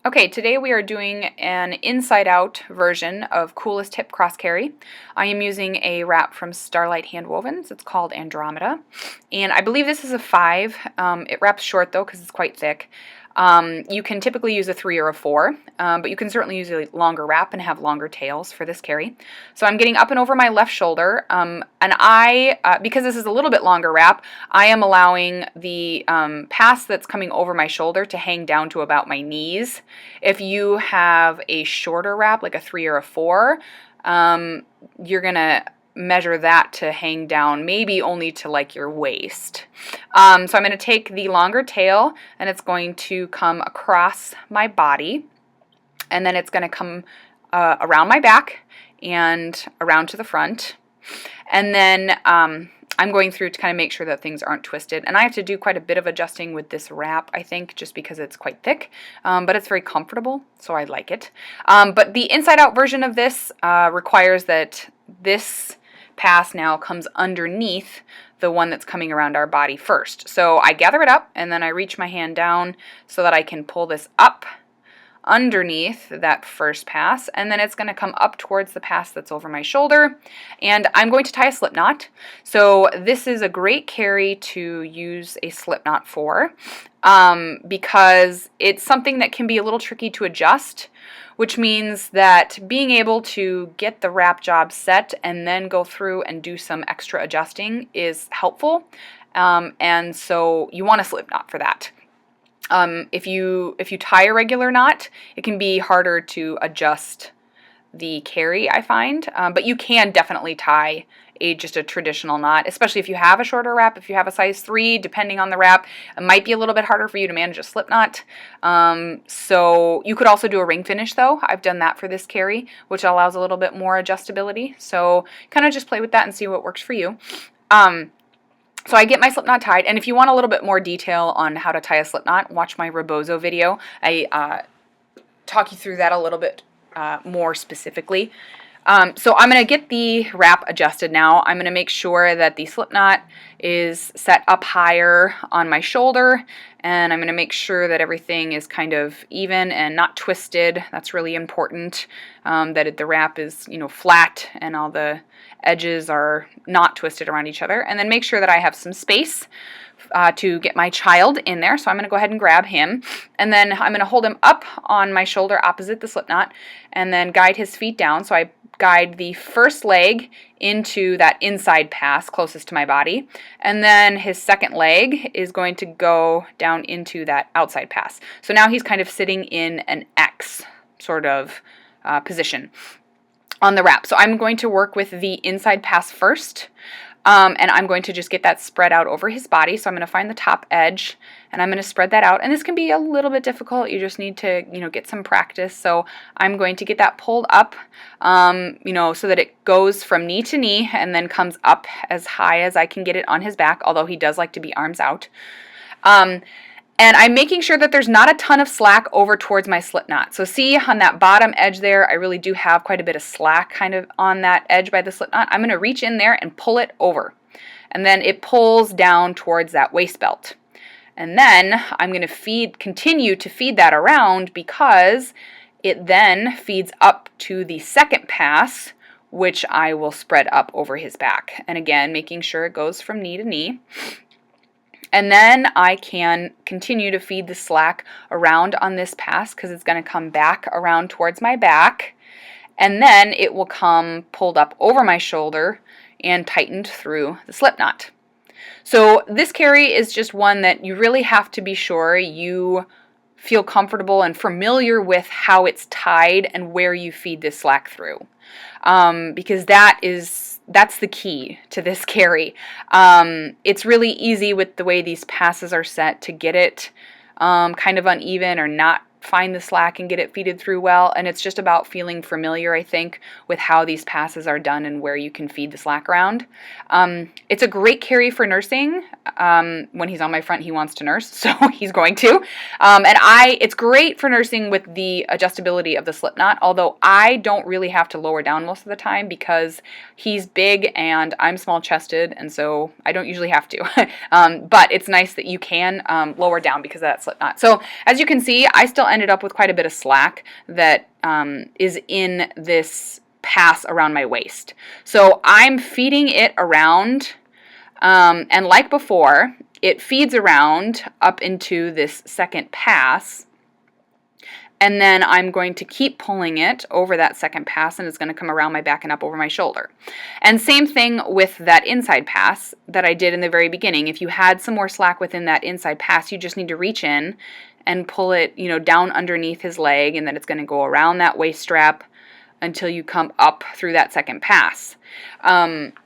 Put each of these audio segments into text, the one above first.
Okay, today we are doing an inside-out version of Coolest Hip Cross Carry. I am using a wrap from Starlight Handwovens. It's called Andromeda, and I believe this is a 5. It wraps short though because it's quite thick. You can typically use a 3 or a 4, but you can certainly use a longer wrap and have longer tails for this carry. So I'm getting up and over my left shoulder, and because this is a little bit longer wrap, I am allowing the pass that's coming over my shoulder to hang down to about my knees. If you have a shorter wrap, like a 3 or a 4, you're going to measure that to hang down maybe only to like your waist. So I'm going to take the longer tail and it's going to come across my body, and then it's going to come around my back and around to the front, and then I'm going through to kind of make sure that things aren't twisted, and I have to do quite a bit of adjusting with this wrap, I think, just because it's quite thick, but it's very comfortable, so I like it. But the inside-out version of this requires that this pass now comes underneath the one that's coming around our body first. So I gather it up, and then I reach my hand down so that I can pull this up underneath that first pass, and then it's going to come up towards the pass that's over my shoulder, and I'm going to tie a slip knot. So this is a great carry to use a slip knot for, because it's something that can be a little tricky to adjust, which means that being able to get the wrap job set and then go through and do some extra adjusting is helpful, and so you want a slip knot for that. If you tie a regular knot, it can be harder to adjust the carry, I find, but you can definitely tie just a traditional knot, especially if you have a shorter wrap. If you have a size 3, depending on the wrap, it might be a little bit harder for you to manage a slip knot. So you could also do a ring finish though. I've done that for this carry, which allows a little bit more adjustability. So kind of just play with that and see what works for you. So I get my slip knot tied, and if you want a little bit more detail on how to tie a slip knot, watch my rebozo video. I talk you through that a little bit more specifically. So I'm going to get the wrap adjusted now. I'm going to make sure that the slip knot is set up higher on my shoulder, and I'm going to make sure that everything is kind of even and not twisted. That's really important, that the wrap is, flat and all the edges are not twisted around each other. And then make sure that I have some space to get my child in there. So I'm going to go ahead and grab him, and then I'm going to hold him up on my shoulder opposite the slip knot, and then guide his feet down. So I guide the first leg into that inside pass closest to my body, and then his second leg is going to go down into that outside pass. So now he's kind of sitting in an X sort of position on the wrap. So I'm going to work with the inside pass first, and I'm going to just get that spread out over his body. So I'm going to find the top edge, and I'm going to spread that out. And this can be a little bit difficult. You just need to, get some practice. So I'm going to get that pulled up, so that it goes from knee to knee and then comes up as high as I can get it on his back, although he does like to be arms out. And I'm making sure that there's not a ton of slack over towards my slip knot. So see on that bottom edge there, I really do have quite a bit of slack kind of on that edge by the slip knot. I'm going to reach in there and pull it over. And then it pulls down towards that waist belt. And then I'm going to continue to feed that around, because it then feeds up to the second pass, which I will spread up over his back. And again, making sure it goes from knee to knee. And then I can continue to feed the slack around on this pass, because it's going to come back around towards my back, and then it will come pulled up over my shoulder and tightened through the slip knot. So this carry is just one that you really have to be sure you feel comfortable and familiar with how it's tied and where you feed this slack through, because that's the key to this carry. It's really easy with the way these passes are set to get it kind of uneven or not find the slack and get it feeded through well, and it's just about feeling familiar, I think, with how these passes are done and where you can feed the slack around. It's a great carry for nursing. When he's on my front, he wants to nurse, so he's going to. It's great for nursing with the adjustability of the slip knot, although I don't really have to lower down most of the time because he's big and I'm small-chested, and so I don't usually have to. But it's nice that you can lower down because of that slip knot. So as you can see, I still ended up with quite a bit of slack that is in this pass around my waist. So I'm feeding it around, and like before, it feeds around up into this second pass, and then I'm going to keep pulling it over that second pass, and it's going to come around my back and up over my shoulder. And same thing with that inside pass that I did in the very beginning. If you had some more slack within that inside pass, you just need to reach in and pull it, down underneath his leg, and then it's going to go around that waist strap until you come up through that second pass.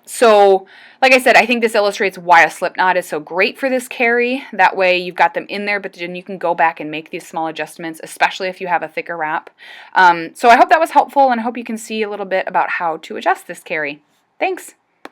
So, like I said, I think this illustrates why a slip knot is so great for this cary. That way you've got them in there, but then you can go back and make these small adjustments, especially if you have a thicker wrap. So I hope that was helpful, and I hope you can see a little bit about how to adjust this cary. Thanks!